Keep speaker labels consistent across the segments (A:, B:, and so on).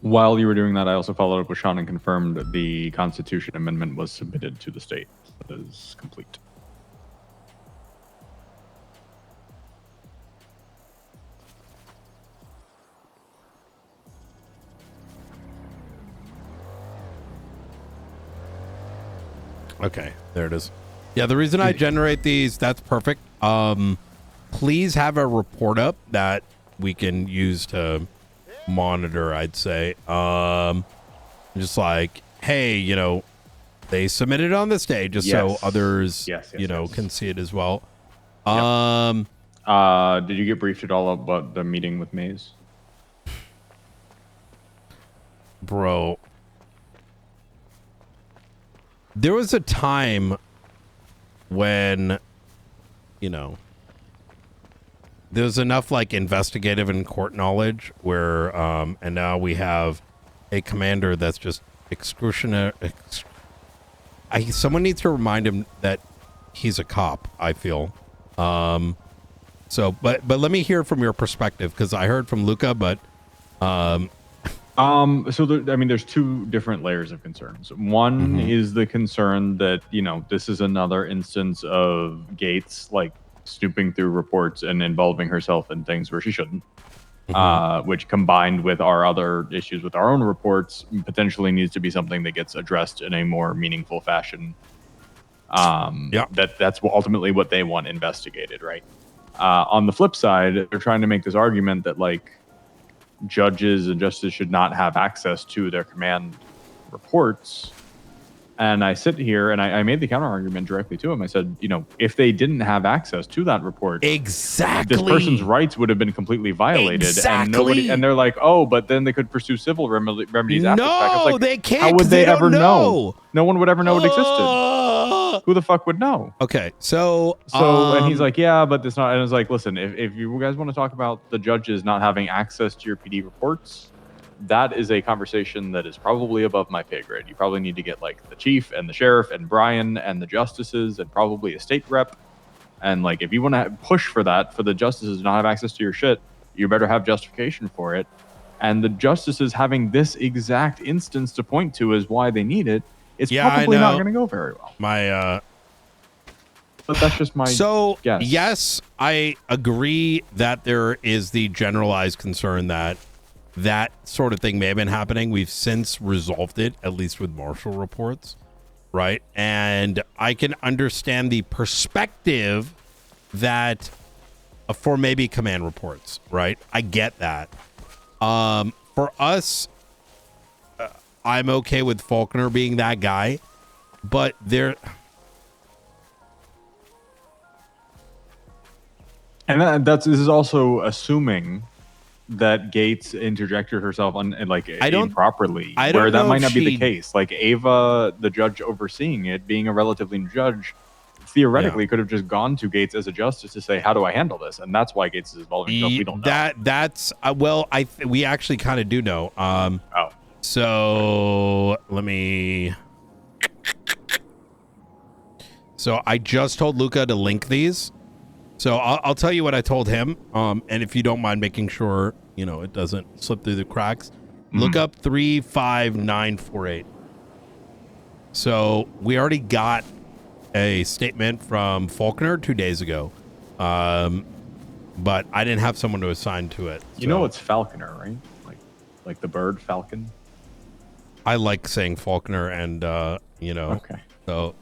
A: While you were doing that, I also followed up with Sean and confirmed that the Constitution Amendment was submitted to the state. That is complete.
B: Okay, there it is. Yeah, the reason I generate these, that's perfect. Please have a report up that we can use to monitor, I'd say. Just like, hey, you know, they submitted on this day, just so others, can see it as well.
A: Yep. Did you get briefed at all about the meeting with Maze?
B: Bro. There was a time when, you know, there was enough like investigative and court knowledge where, and now we have a commander that's just excruciating. Someone needs to remind him that he's a cop, I feel. So, but let me hear from your perspective, because I heard from Luca, but,
A: so there's two different layers of concerns. One is the concern that, you know, this is another instance of Gates like snooping through reports and involving herself in things where she shouldn't, which combined with our other issues with our own reports potentially needs to be something that gets addressed in a more meaningful fashion. That's ultimately what they want investigated, right? On the flip side, they're trying to make this argument that like judges and justices should not have access to their command reports. And I sit here and I made the counter argument directly to him. I said, you know, if they didn't have access to that report,
B: exactly,
A: this person's rights would have been completely violated. And they're like, oh, but then they could pursue civil remedies after the fact. I was like,
B: they can't.
A: How would they ever
B: know?
A: No one would ever know it existed. Who the fuck would know?
B: Okay, so
A: and he's like, yeah, but it's not. And I was like, listen, if you guys want to talk about the judges not having access to your PD reports, that is a conversation that is probably above my pay grade. You probably need to get like the chief and the sheriff and Brian and the justices and probably a state rep. And like, if you want to push for that, for the justices to not have access to your shit, you better have justification for it. And the justices having this exact instance to point to is why they need it. It's probably not going to go very well. But that's just my guess.
B: Yes, I agree that there is the generalized concern that that sort of thing may have been happening. We've since resolved it, at least with Marshall reports, right? And I can understand the perspective that for maybe command reports, right? I get that. For us, I'm okay with Faulkner being that guy, but there...
A: And this is also assuming that Gates interjected herself improperly, where that might not be the case. Like Ava, the judge overseeing it, being a relatively new judge, theoretically could have just gone to Gates as a justice to say, how do I handle this? And that's why Gates is involving himself. We don't know.
B: That's we actually kind of do know. So let me... So I just told Luca to link these. So I'll tell you what I told him, and if you don't mind making sure, you know, it doesn't slip through the cracks, look up 35948. So we already got a statement from Faulkner 2 days ago, but I didn't have someone to assign to it.
A: You know it's Falconer, right? Like the bird falcon?
B: I like saying Faulkner and, you know.
A: Okay.
B: So...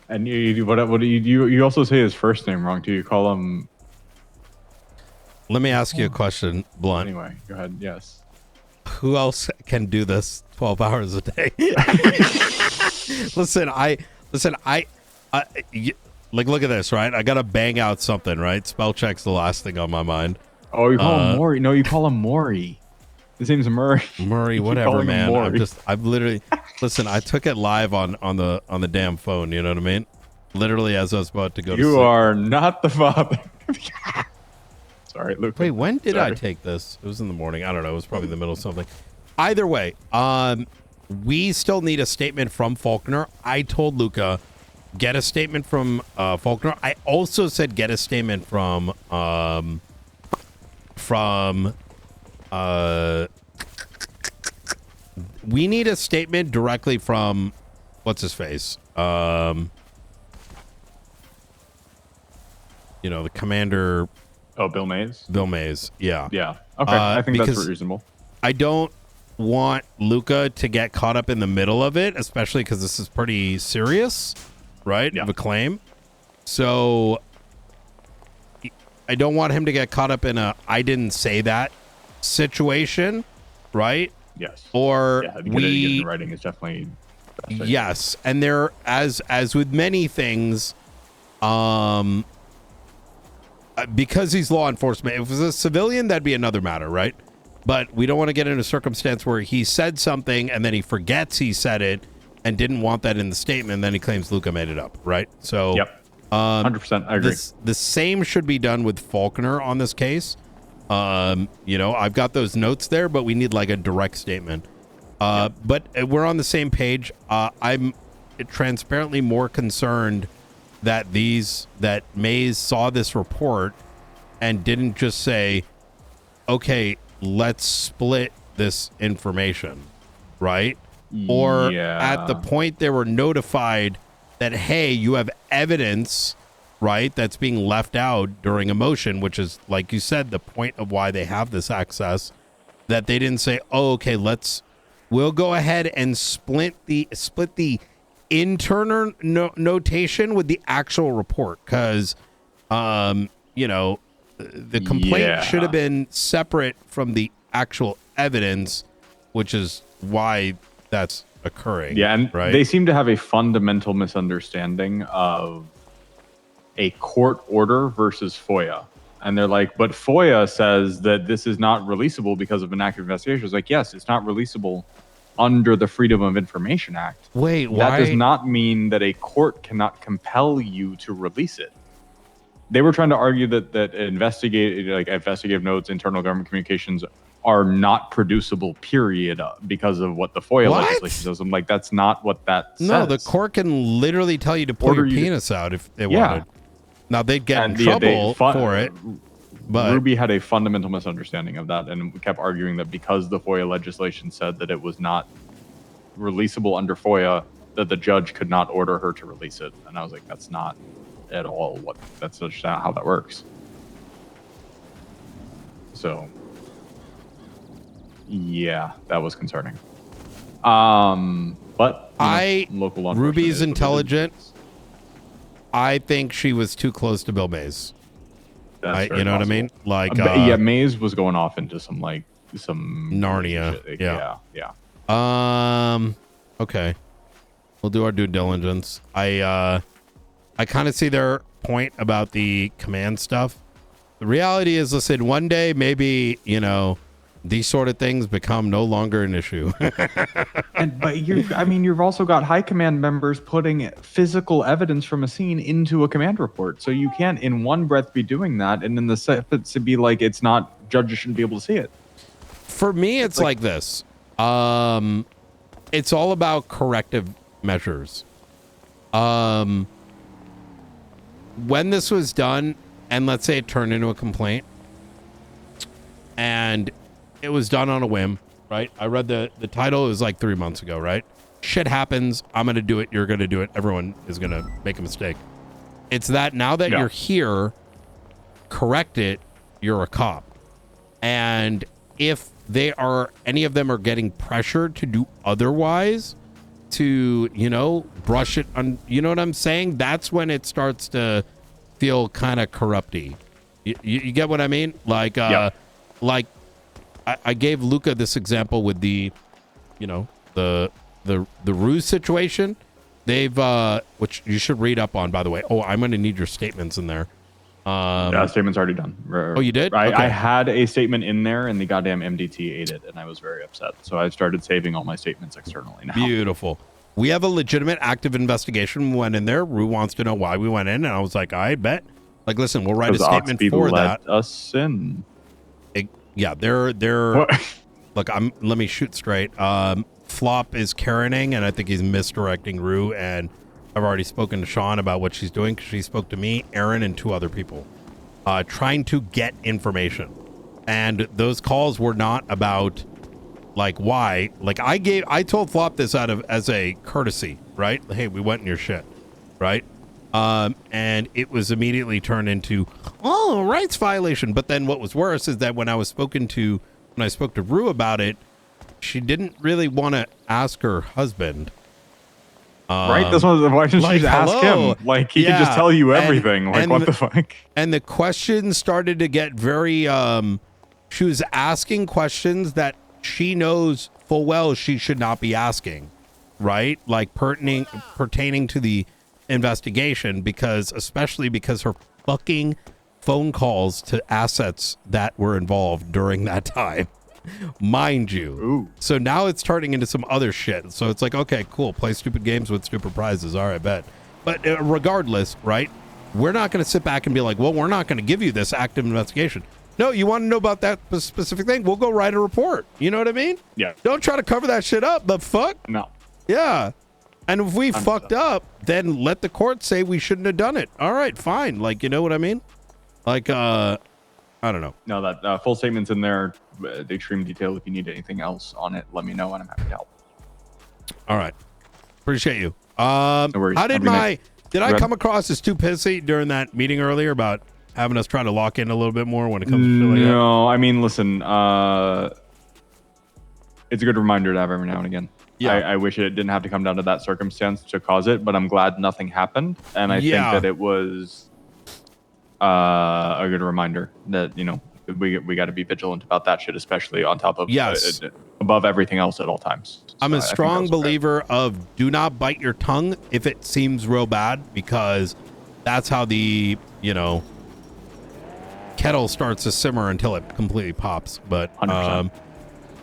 A: And what do you also say his first name wrong? Do you call him?
B: Let me ask you a question, Blunt.
A: Anyway, go ahead. Yes.
B: Who else can do this 12 hours a day? Listen, look at this, right? I gotta bang out something, right? Spell check's the last thing on my mind.
A: Oh, you call him Maury? No, you call him Maury. His name's Murray.
B: Murray, whatever, man. I've literally, listen, I took it live on the damn phone. You know what I mean? Literally, as I was about to go to sleep.
A: You are not the father. Sorry, Luke.
B: Wait, when did I take this? It was in the morning. I don't know. It was probably in the middle of something. Either way, we still need a statement from Faulkner. I told Luca, get a statement from Faulkner. I also said get a statement from we need a statement directly from what's his face? You know, the commander.
A: Oh, Bill Mays?
B: Bill Mays, yeah.
A: Yeah. Okay, I think that's reasonable.
B: I don't want Luca to get caught up in the middle of it, especially because this is pretty serious, right?
A: Yeah.
B: Of a claim. So I don't want him to get caught up in a I didn't say that situation, right?
A: Yes.
B: Or
A: yeah, get it in writing is definitely
B: yes, and there as with many things, because he's law enforcement. If it was a civilian, that'd be another matter, right? But we don't want to get in a circumstance where he said something and then he forgets he said it and didn't want that in the statement, and then he claims Luca made it up, right? So,
A: yep, 100%, I agree.
B: The same should be done with Faulkner on this case. You know, I've got those notes there, but we need like a direct statement. But we're on the same page. I'm transparently more concerned that Mays saw this report and didn't just say, okay, let's split this information, right? Or at the point they were notified that, hey, you have evidence, right, that's being left out during a motion, which is, like you said, the point of why they have this access, that they didn't say, oh, okay, we'll go ahead and split the internal notation with the actual report, because you know, the complaint should have been separate from the actual evidence, which is why that's occurring.
A: Yeah, and
B: right?
A: They seem to have a fundamental misunderstanding of a court order versus FOIA. And they're like, but FOIA says that this is not releasable because of an active investigation. It's like, yes, it's not releasable under the Freedom of Information Act.
B: Wait,
A: why? That does not mean that a court cannot compel you to release it. They were trying to argue that investigative notes, internal government communications are not producible, period, because of what the FOIA legislation says. I'm like, that's not what that says.
B: No, the court can literally tell you to pull your penis out if they wanted. Now, they'd get in trouble for it. But
A: Ruby had a fundamental misunderstanding of that, and we kept arguing that because the FOIA legislation said that it was not releasable under FOIA, that the judge could not order her to release it. And I was like, that's not at all that's just not how that works. So, yeah, that was concerning. But local law
B: Ruby's intelligent. I think she was too close to Bill Mays. You know what I mean? Like,
A: Mays was going off into some
B: Narnia.
A: Shit.
B: Yeah. Okay. We'll do our due diligence. I kind of see their point about the command stuff. The reality is, listen, one day maybe, you know, these sort of things become no longer an issue.
A: But you've also got high command members putting physical evidence from a scene into a command report. So you can't in one breath be doing that and in the second to be like, it's not, judges shouldn't be able to see it.
B: For me, it's like this. It's all about corrective measures. When this was done, and let's say it turned into a complaint, and it was done on a whim, right? I read the title, it was like 3 months ago, right? Shit happens. I'm going to do it. You're going to do it. Everyone is going to make a mistake. It's that now that you're here, correct it, you're a cop. And if any of them are getting pressured to do otherwise, to, you know, brush it on, you know what I'm saying? That's when it starts to feel kind of corrupty. You get what I mean? Like, like I gave Luca this example with the, you know, the ruse situation. They've, which you should read up on, by the way. Oh, I'm going to need your statements in there.
A: Statement's already done.
B: Oh, you did?
A: I had a statement in there, and the goddamn MDT ate it, and I was very upset. So I started saving all my statements externally now.
B: Beautiful. We have a legitimate active investigation. We went in there. Rue wants to know why we went in, and I was like, I bet. Like, listen, we'll write a statement for that.
A: Us in.
B: They're look, let me shoot straight. Flop is Karening, and I think he's misdirecting Rue, and I've already spoken to Sean about what she's doing because she spoke to me, Aaron, and 2 other people, trying to get information. And those calls were not about like why. Like I told Flop this as a courtesy, right? Hey, we went in your shit, right? And it was immediately turned into rights violation. But then what was worse is that when I spoke to Rue about it, she didn't really want to ask her husband.
A: Right? That's one of the questions. Like, just ask him. Like, he could just tell you everything. What the fuck?
B: And the questions started to get very, she was asking questions that she knows full well she should not be asking, right? Like pertaining to the investigation, especially because her fucking phone calls to assets that were involved during that time. Mind you.
A: Ooh.
B: So now it's turning into some other shit. So it's like, okay, cool. Play stupid games with stupid prizes. All right, bet. But regardless, right? We're not going to sit back and be like, well, we're not going to give you this active investigation. No, you want to know about that specific thing? We'll go write a report. You know what I mean?
A: Yeah.
B: Don't try to cover that shit up. The fuck?
A: No.
B: Yeah. And if we fucked up, then let the court say we shouldn't have done it. All right, fine. Like, you know what I mean? Like, I don't know.
A: No, that full statement's in there. The extreme detail. If you need anything else on it, let me know, and I'm happy to help.
B: All right, appreciate you.
A: No worries.
B: How did I come across as too pissy during that meeting earlier about having us try to lock in a little bit more when it comes to shit like
A: No, I mean, listen. It's a good reminder to have every now and again. Yeah, I wish it didn't have to come down to that circumstance to cause it, but I'm glad nothing happened, and I think that it was a good reminder that we got to be vigilant about that shit, especially on top of above everything else at all times. So
B: I'm a strong believer of do not bite your tongue if it seems real bad, because that's how the kettle starts to simmer until it completely pops. But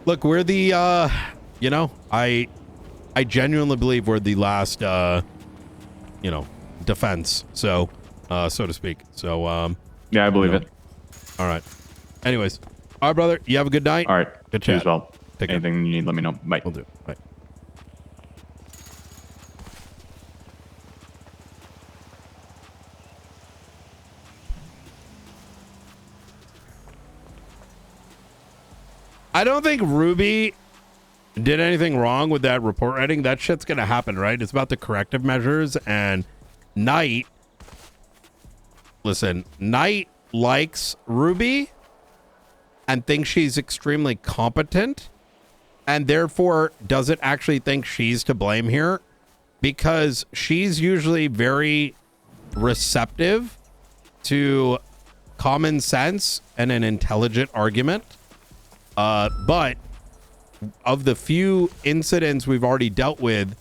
B: look, we're the I genuinely believe we're the last defense, so to speak. So
A: yeah, I believe it.
B: All right. Anyways, all right, brother. You have a good night.
A: All right.
B: Good chat.
A: You as well. Anything you need, let me know. Bye.
B: Will do. Bye. I don't think Ruby did anything wrong with that report writing. That shit's gonna happen, right? It's about the corrective measures. And Knight likes Ruby and thinks she's extremely competent, and therefore doesn't actually think she's to blame here, because she's usually very receptive to common sense and an intelligent argument. But of the few incidents we've already dealt with